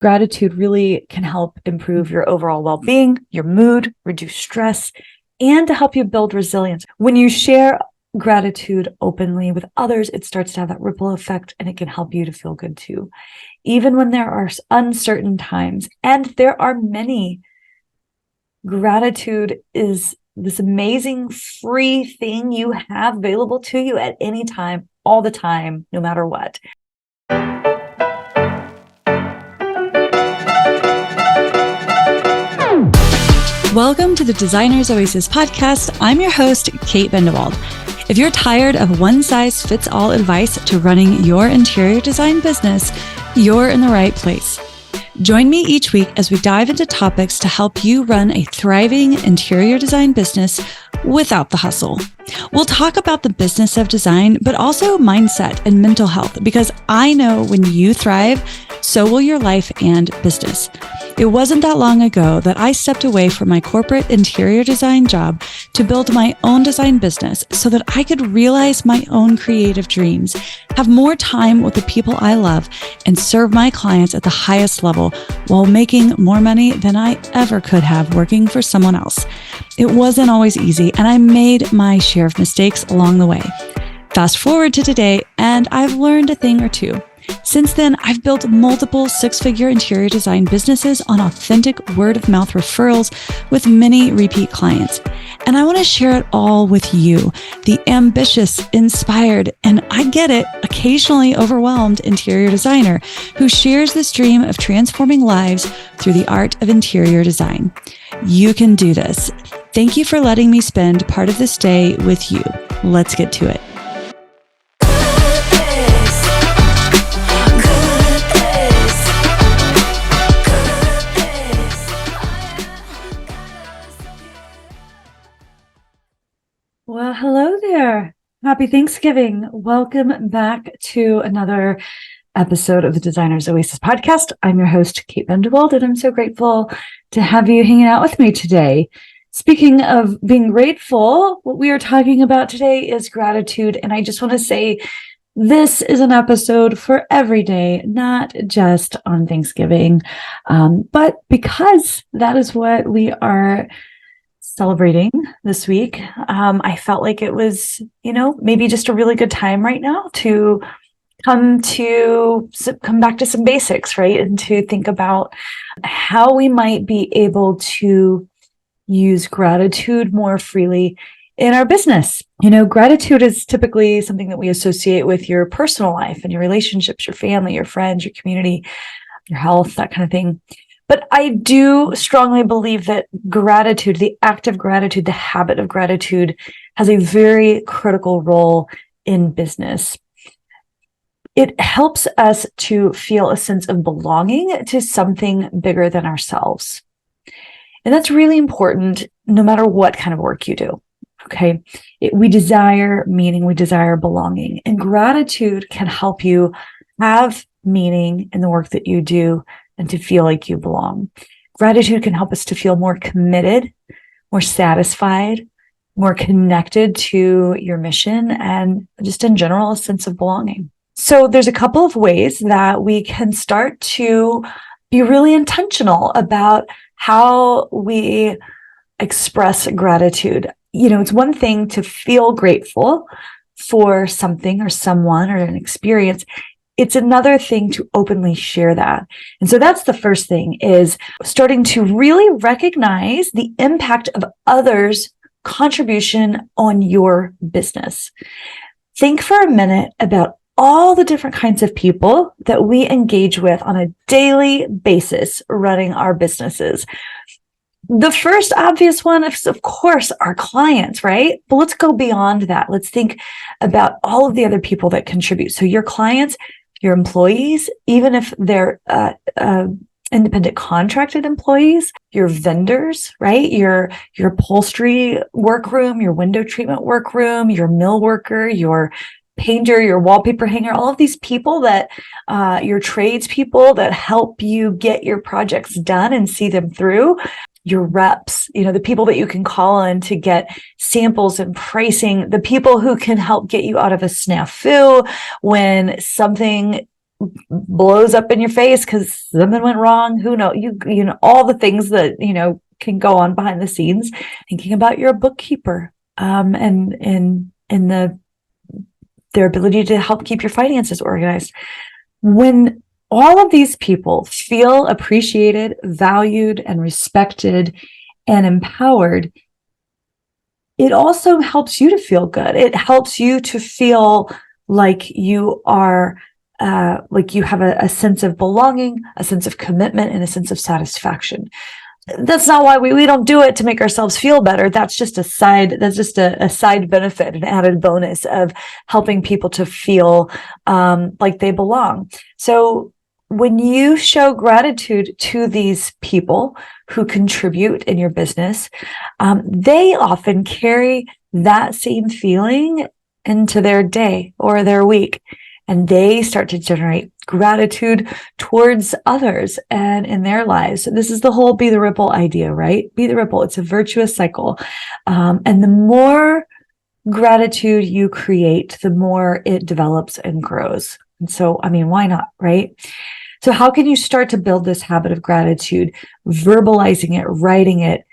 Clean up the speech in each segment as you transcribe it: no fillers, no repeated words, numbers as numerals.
Gratitude really can help improve your overall well-being, your mood, reduce stress, and to help you build resilience. When you share gratitude openly with others, it starts to have that ripple effect, and it can help you to feel good too. Even when there are uncertain times, and there are many, gratitude is this amazing free thing you have available to you at any time, all the time, no matter what. Welcome to the Designer's Oasis podcast. I'm your host, Kate Bendewald. If you're tired of one-size-fits-all advice to running your interior design business, you're in the right place. Join me each week as we dive into topics to help you run a thriving interior design business without the hustle. We'll talk about the business of design, but also mindset and mental health, because I know when you thrive, so will your life and business. It wasn't that long ago that I stepped away from my corporate interior design job to build my own design business so that I could realize my own creative dreams, have more time with the people I love, and serve my clients at the highest level while making more money than I ever could have working for someone else. It wasn't always easy, and I made my share of mistakes along the way. Fast forward to today, and I've learned a thing or two. Since then, I've built multiple six-figure interior design businesses on authentic word-of-mouth referrals with many repeat clients. And I want to share it all with you, the ambitious, inspired, and I get it, occasionally overwhelmed interior designer who shares this dream of transforming lives through the art of interior design. You can do this. Thank you for letting me spend part of this day with you. Let's get to it. Well, hello there. Happy Thanksgiving. Welcome back to another episode of the Designer's Oasis podcast. I'm your host, Kate Bendewald, and I'm so grateful to have you hanging out with me today. Speaking of being grateful, what we are talking about today is gratitude. And I just want to say this is an episode for every day, not just on Thanksgiving, but because that is what we are celebrating this week. I felt like it was, maybe just a really good time right now to come back to some basics, right? And to think about how we might be able to use gratitude more freely in our business. Gratitude is typically something that we associate with your personal life and your relationships, your family, your friends, your community, your health, that kind of thing. But I do strongly believe that gratitude, the act of gratitude, the habit of gratitude, has a very critical role in business. It helps us to feel a sense of belonging to something bigger than ourselves. And that's really important no matter what kind of work you do. Okay. We desire meaning, we desire belonging, and gratitude can help you have meaning in the work that you do and to feel like you belong. Gratitude can help us to feel more committed, more satisfied, more connected to your mission, and just in general, a sense of belonging. So there's a couple of ways that we can start to be really intentional about how we express gratitude. It's one thing to feel grateful for something or someone or an experience. It's another thing to openly share that. And so that's the first thing, is starting to really recognize the impact of others' contribution on your business. Think for a minute about all the different kinds of people that we engage with on a daily basis running our businesses. The first obvious one is, of course, our clients, right? But let's go beyond that. Let's think about all of the other people that contribute. So your clients, your employees, even if they're independent contracted employees, your vendors, right? Your upholstery workroom, your window treatment workroom, your mill worker, your painter, your wallpaper hanger, all of these people that your tradespeople that help you get your projects done and see them through. Your reps, the people that you can call on to get samples and pricing, the people who can help get you out of a snafu when something blows up in your face because something went wrong. Who knows? You know, all the things that, can go on behind the scenes, thinking about your bookkeeper, and their ability to help keep your finances organized. When all of these people feel appreciated, valued, and respected and empowered, it also helps you to feel good. It helps you to feel like you are, like you have a sense of belonging, a sense of commitment, and a sense of satisfaction. That's not why we don't do it to make ourselves feel better. That's just a side benefit, an added bonus of helping people to feel like they belong. So when you show gratitude to these people who contribute in your business, they often carry that same feeling into their day or their week. And they start to generate gratitude towards others and in their lives. So this is the whole be the ripple idea, right? Be the ripple. It's a virtuous cycle. And the more gratitude you create, the more it develops and grows. And so, I mean, why not, right? So how can you start to build this habit of gratitude, verbalizing it, writing it,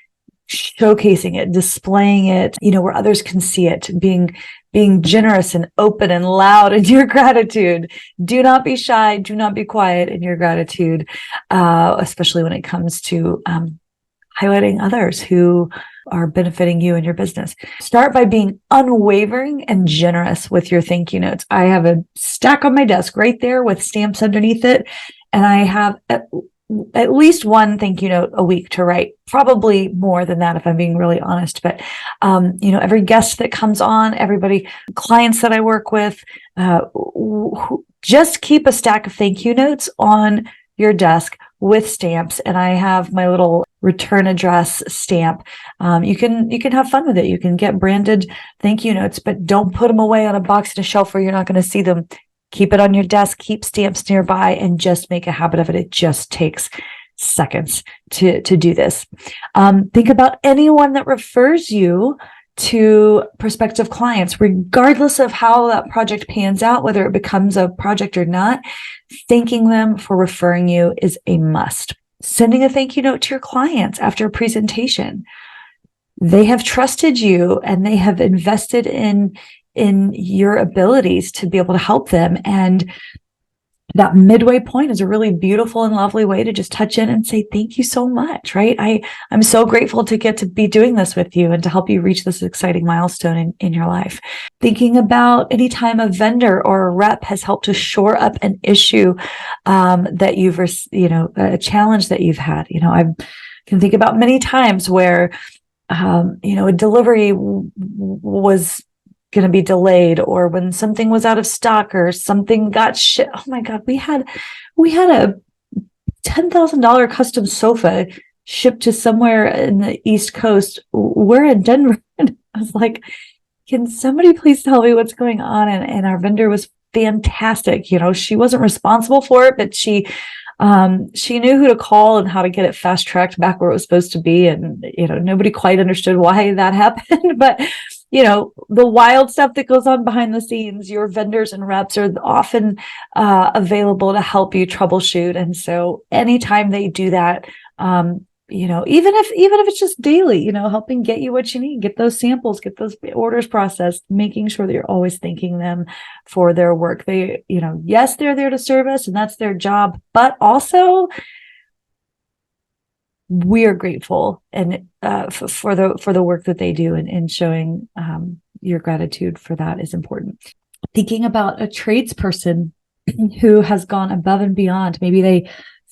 showcasing it, displaying it, where others can see it, being generous and open and loud in your gratitude. Do not be shy. Do not be quiet in your gratitude, especially when it comes to highlighting others who are benefiting you and your business. Start by being unwavering and generous with your thank you notes. I have a stack on my desk right there with stamps underneath it. And I have at least one thank you note a week to write, probably more than that if I'm being really honest. But, every guest that comes on, clients that I work with, just keep a stack of thank you notes on your desk with stamps. And I have my little return address stamp. You can have fun with it. You can get branded thank you notes, but don't put them away on a box and a shelf where you're not going to see them. Keep it on your desk, keep stamps nearby, and just make a habit of it. It just takes seconds to do this. Think about anyone that refers you to prospective clients, regardless of how that project pans out, whether it becomes a project or not. Thanking them for referring you is a must. Sending a thank you note to your clients after a presentation. They have trusted you and they have invested in your abilities to be able to help them. And that midway point is a really beautiful and lovely way to just touch in and say, thank you so much, right? I'm so grateful to get to be doing this with you and to help you reach this exciting milestone in your life. Thinking about any time a vendor or a rep has helped to shore up an issue that you've, a challenge that you've had. I can think about many times where, a delivery was going to be delayed, or when something was out of stock or something got shipped. Oh my God, we had a $10,000 custom sofa shipped to somewhere in the East Coast. We're in Denver. And I was like, can somebody please tell me what's going on? And our vendor was fantastic. She wasn't responsible for it, but she knew who to call and how to get it fast tracked back where it was supposed to be. And, nobody quite understood why that happened, but the wild stuff that goes on behind the scenes, your vendors and reps are often available to help you troubleshoot. And so anytime they do that, even if it's just daily, helping get you what you need, get those samples, get those orders processed, making sure that you're always thanking them for their work. They, yes, they're there to serve us and that's their job, but also we are grateful and for the work that they do, and showing your gratitude for that is important. Thinking about a tradesperson who has gone above and beyond. Maybe they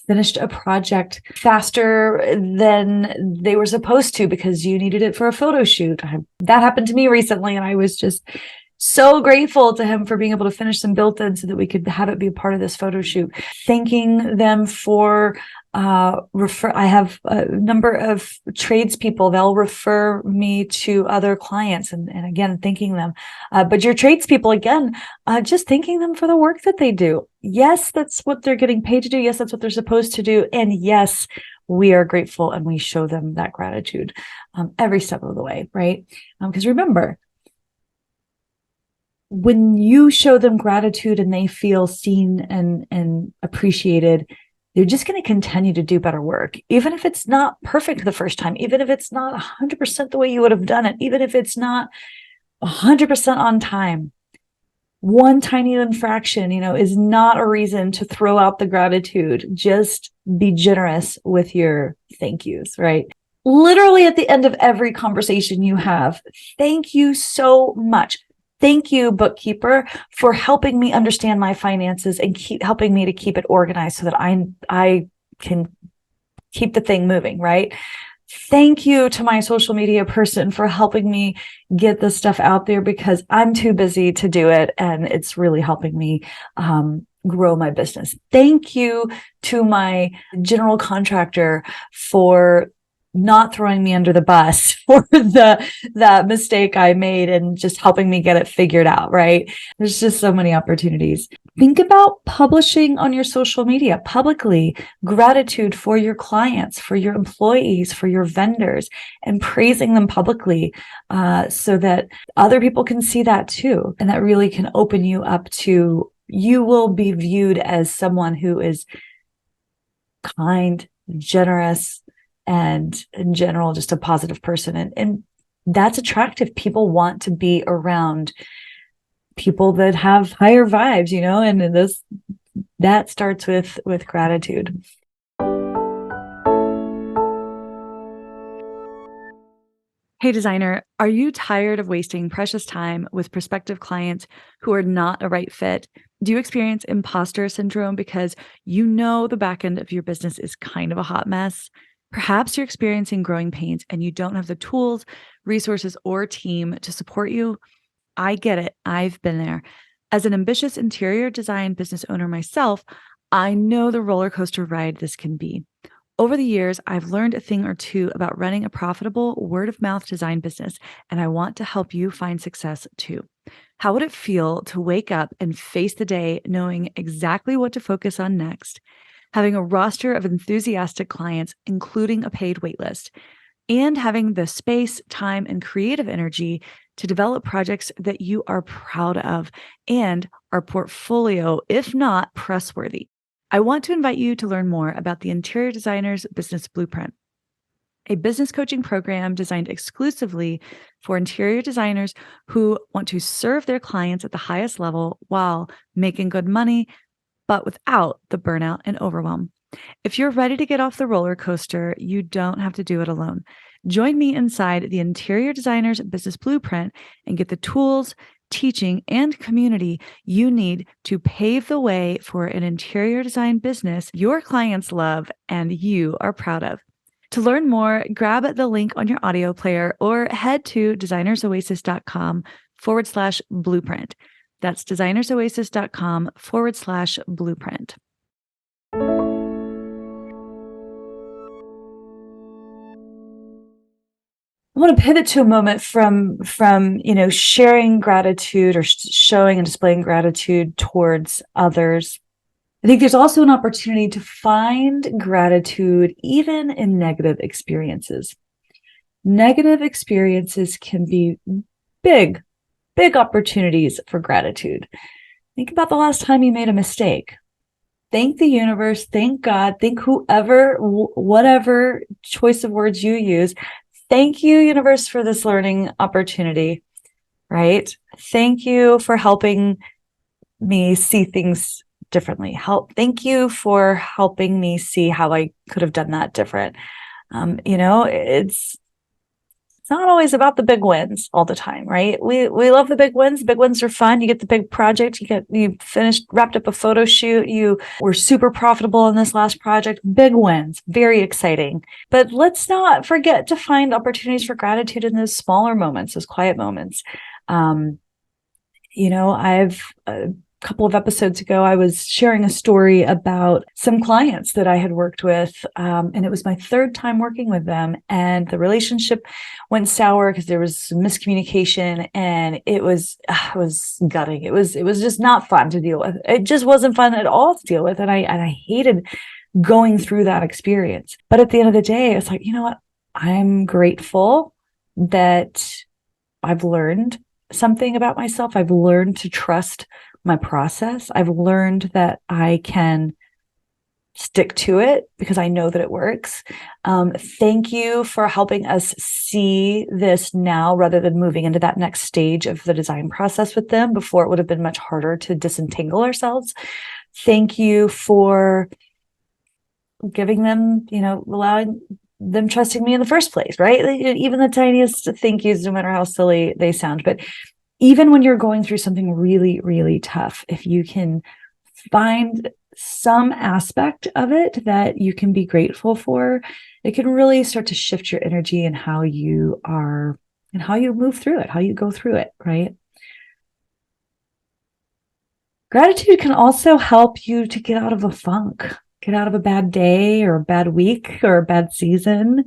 finished a project faster than they were supposed to because you needed it for a photo shoot. That happened to me recently, and I was just so grateful to him for being able to finish some built-in so that we could have it be a part of this photo shoot. Thanking them for I have a number of tradespeople. They'll refer me to other clients, and again, thanking them. But your tradespeople, again, just thanking them for the work that they do. Yes, that's what they're getting paid to do. Yes, that's what they're supposed to do. And yes, we are grateful and we show them that gratitude every step of the way, right? Because remember, when you show them gratitude and they feel seen and appreciated, they're just going to continue to do better work, even if it's not perfect the first time, even if it's not 100% the way you would have done it, even if it's not 100% on time. One tiny infraction, is not a reason to throw out the gratitude. Just be generous with your thank yous, right? Literally at the end of every conversation you have, thank you so much. Thank you, bookkeeper, for helping me understand my finances and keep helping me to keep it organized so that I can keep the thing moving, right? Thank you to my social media person for helping me get this stuff out there because I'm too busy to do it. And it's really helping me grow my business. Thank you to my general contractor for not throwing me under the bus for that mistake I made and just helping me get it figured out, right? There's just so many opportunities. Think about publishing on your social media publicly gratitude for your clients, for your employees, for your vendors, and praising them publicly so that other people can see that too. And that really can open you up to, you will be viewed as someone who is kind, generous, and in general, just a positive person. And that's attractive. People want to be around people that have higher vibes, and that starts with gratitude. Hey, designer, are you tired of wasting precious time with prospective clients who are not a right fit? Do you experience imposter syndrome because the back end of your business is kind of a hot mess? Perhaps you're experiencing growing pains and you don't have the tools, resources, or team to support you. I get it. I've been there. As an ambitious interior design business owner myself, I know the roller coaster ride this can be. Over the years, I've learned a thing or two about running a profitable word of mouth design business, and I want to help you find success too. How would it feel to wake up and face the day knowing exactly what to focus on next, having a roster of enthusiastic clients, including a paid waitlist, and having the space, time, and creative energy to develop projects that you are proud of and are portfolio, if not press-worthy? I want to invite you to learn more about the Interior Designer's Business Blueprint, a business coaching program designed exclusively for interior designers who want to serve their clients at the highest level while making good money, but without the burnout and overwhelm. If you're ready to get off the roller coaster, you don't have to do it alone. Join me inside the Interior Designer's Business Blueprint and get the tools, teaching, and community you need to pave the way for an interior design business your clients love and you are proud of. To learn more, grab the link on your audio player or head to designersoasis.com/blueprint. That's designersoasis.com/blueprint. I want to pivot to a moment from sharing gratitude or showing and displaying gratitude towards others. I think there's also an opportunity to find gratitude even in negative experiences. Negative experiences can be big opportunities for gratitude. Think about the last time you made a mistake. Thank the universe, thank God, thank whoever, whatever choice of words you use. Thank you, universe, for this learning opportunity, right? Thank you for helping me see things differently. Thank you for helping me see how I could have done that different. It's not always about the big wins all the time, right? We love the big wins. Big wins are fun. You get the big project. You wrapped up a photo shoot. You were super profitable in this last project. Big wins, very exciting. But let's not forget to find opportunities for gratitude in those smaller moments, those quiet moments. I've a couple of episodes ago, I was sharing a story about some clients that I had worked with, and it was my third time working with them, and the relationship went sour because there was some miscommunication, and it was gutting. It was just not fun to deal with. It just wasn't fun at all to deal with, and I hated going through that experience. But at the end of the day, it's like, you know what? I'm grateful that I've learned something about myself. I've learned to trust my process. I've learned that I can stick to it because I know that it works. Thank you for helping us see this now rather than moving into that next stage of the design process with them. Before, it would have been much harder to disentangle ourselves. Thank you for giving them, allowing them trusting me in the first place, right? Even the tiniest thank yous, no matter how silly they sound. But even when you're going through something really, really tough, if you can find some aspect of it that you can be grateful for, it can really start to shift your energy and how you are and how you move through it, how you go through it, right? Gratitude can also help you to get out of a funk, get out of a bad day or a bad week or a bad season.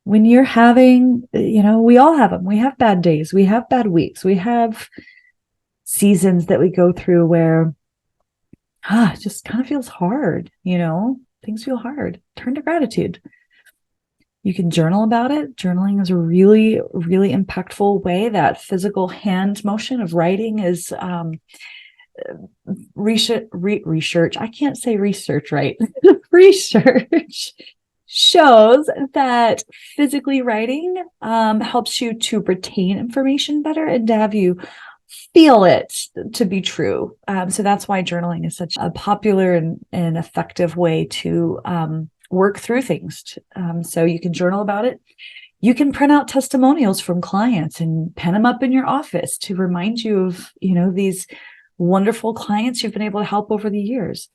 When you're having, we all have them. We have bad days. We have bad weeks. We have seasons that we go through where it just kind of feels hard, things feel hard. Turn to gratitude. You can journal about it. Journaling is a really, really impactful way. That physical hand motion of writing is research. I can't say research, right? Research shows that physically writing helps you to retain information better and to have you feel it to be true. So that's why journaling is such a popular and effective way to work through things. So you can journal about it. You can print out testimonials from clients and pen them up in your office to remind you of, these wonderful clients you've been able to help over the years.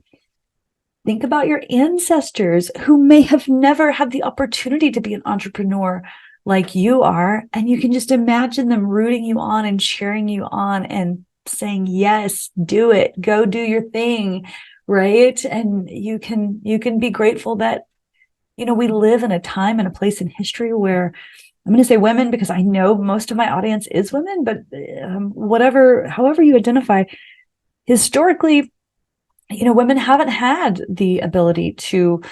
Think about your ancestors who may have never had the opportunity to be an entrepreneur like you are, and you can just imagine them rooting you on and cheering you on and saying, yes, do it, go do your thing, right? And you can be grateful that, we live in a time and a place in history where, I'm going to say women because I know most of my audience is women, but however you identify, historically, women haven't had the ability to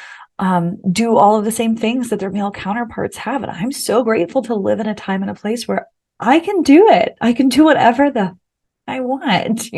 do all of the same things that their male counterparts have. And I'm so grateful to live in a time and a place where I can do it. I can do whatever I want,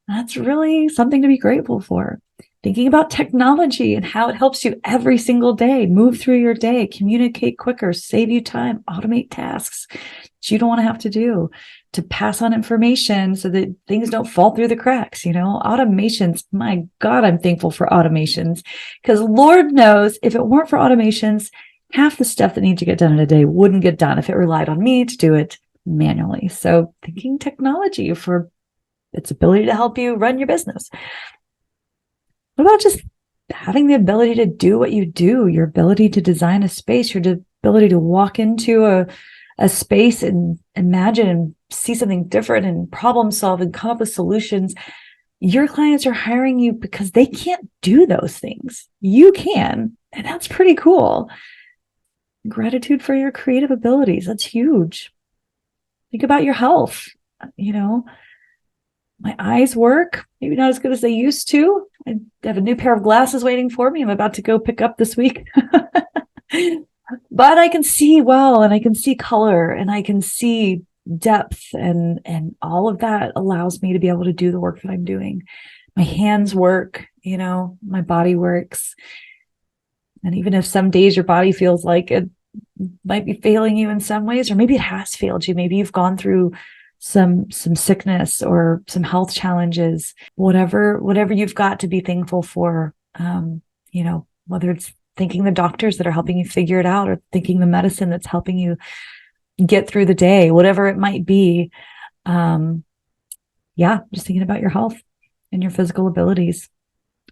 That's really something to be grateful for. Thinking about technology and how it helps you every single day, move through your day, communicate quicker, save you time, automate tasks that you don't want to have to do, to pass on information so that things don't fall through the cracks. Automations, my God, I'm thankful for automations, because Lord knows if it weren't for automations, half the stuff that needs to get done in a day wouldn't get done if it relied on me to do it manually. So thinking technology for its ability to help you run your business. What about just having the ability to do what you do, your ability to design a space, your ability to walk into a space and imagine and see something different and problem solve and come up with solutions. Your clients are hiring you because they can't do those things. You can, and that's pretty cool. Gratitude for your creative abilities. That's huge. Think about your health. My eyes work, maybe not as good as they used to. I have a new pair of glasses waiting for me. I'm about to go pick up this week. But I can see well, and I can see color, and I can see depth, and all of that allows me to be able to do the work that I'm doing. My hands work, my body works. And even if some days your body feels like it might be failing you in some ways, or maybe it has failed you, maybe you've gone through some sickness or some health challenges, whatever you've got to be thankful for, whether it's thanking the doctors that are helping you figure it out, or thanking the medicine that's helping you get through the day, whatever it might be. Just thinking about your health and your physical abilities.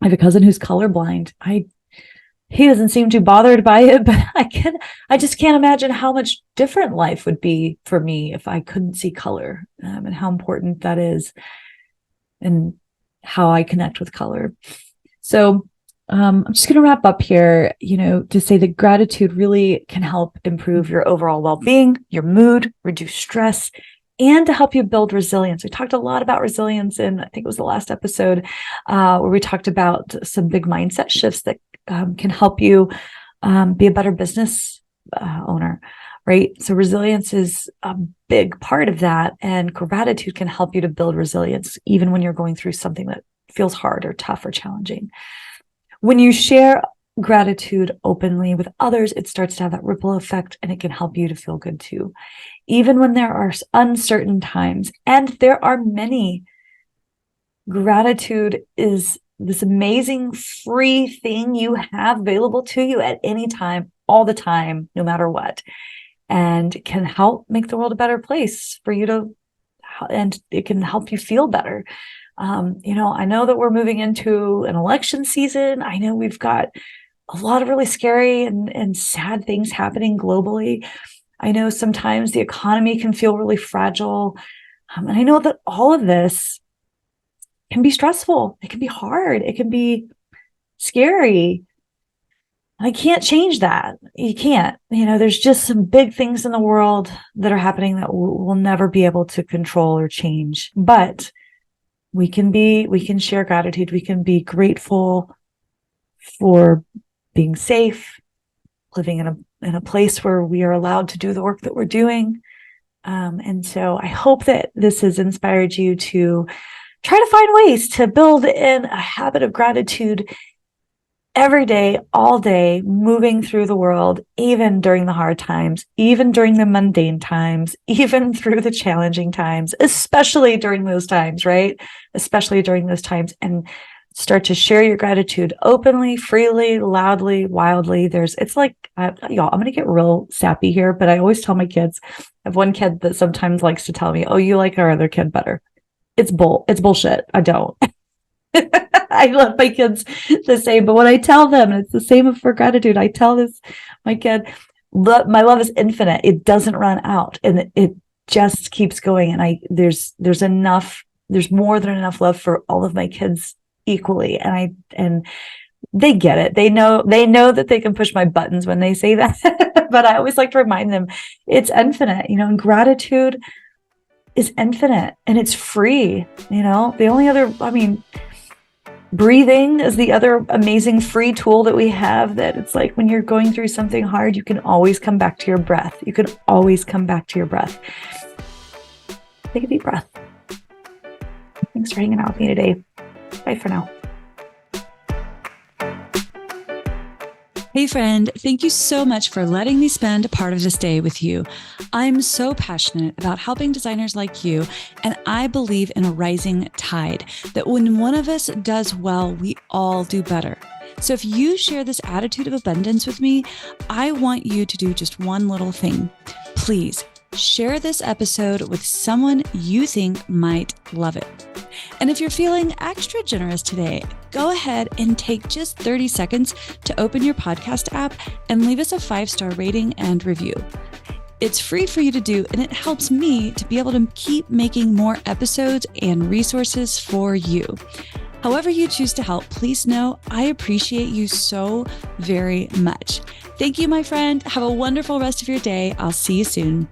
I have a cousin who's colorblind. He doesn't seem too bothered by it, but I just can't imagine how much different life would be for me if I couldn't see color, and how important that is and how I connect with color. So I'm just going to wrap up here, to say that gratitude really can help improve your overall well-being, your mood, reduce stress, and to help you build resilience. We talked a lot about resilience in, I think it was the last episode, where we talked about some big mindset shifts that can help you be a better business owner, right? So resilience is a big part of that. And gratitude can help you to build resilience, even when you're going through something that feels hard or tough or challenging. When you share gratitude openly with others, it starts to have that ripple effect, and it can help you to feel good too. Even when there are uncertain times, and there are many, gratitude is this amazing free thing you have available to you at any time, all the time, no matter what, and can help make the world a better place for you to, and it can help you feel better. I know that we're moving into an election season. I know we've got a lot of really scary and sad things happening globally. I know sometimes the economy can feel really fragile. And I know that all of this can be stressful. It can be hard. It can be scary. I can't change that. You can't. There's just some big things in the world that are happening that we'll never be able to control or change. But we can share gratitude. We can be grateful for being safe, living in a place where we are allowed to do the work that we're doing. And so I hope that this has inspired you to try to find ways to build in a habit of gratitude every day, all day, moving through the world, even during the hard times, even during the mundane times, even through the challenging times, especially during those times, right? Especially during those times, and start to share your gratitude openly, freely, loudly, wildly. It's like, y'all, I'm going to get real sappy here, but I always tell my kids, I have one kid that sometimes likes to tell me, oh, you like our other kid better. It's bullshit. I don't. I love my kids the same, but when I tell them, and it's the same for gratitude, I tell my kid, my love is infinite. It doesn't run out, and it just keeps going. And there's more than enough love for all of my kids equally. And they get it. They know that they can push my buttons when they say that, but I always like to remind them it's infinite, and gratitude is infinite and it's free. The only other, breathing is the other amazing free tool that we have, that it's like when you're going through something hard, you can always come back to your breath. You can always come back to your breath. Take a deep breath. Thanks for hanging out with me today. Bye for now. Hey friend, thank you so much for letting me spend a part of this day with you. I'm so passionate about helping designers like you, and I believe in a rising tide, that when one of us does well, we all do better. So if you share this attitude of abundance with me, I want you to do just one little thing. Please share this episode with someone you think might love it. And if you're feeling extra generous today, go ahead and take just 30 seconds to open your podcast app and leave us a 5-star rating and review. It's free for you to do, and it helps me to be able to keep making more episodes and resources for you. However you choose to help, please know I appreciate you so very much. Thank you, my friend. Have a wonderful rest of your day. I'll see you soon.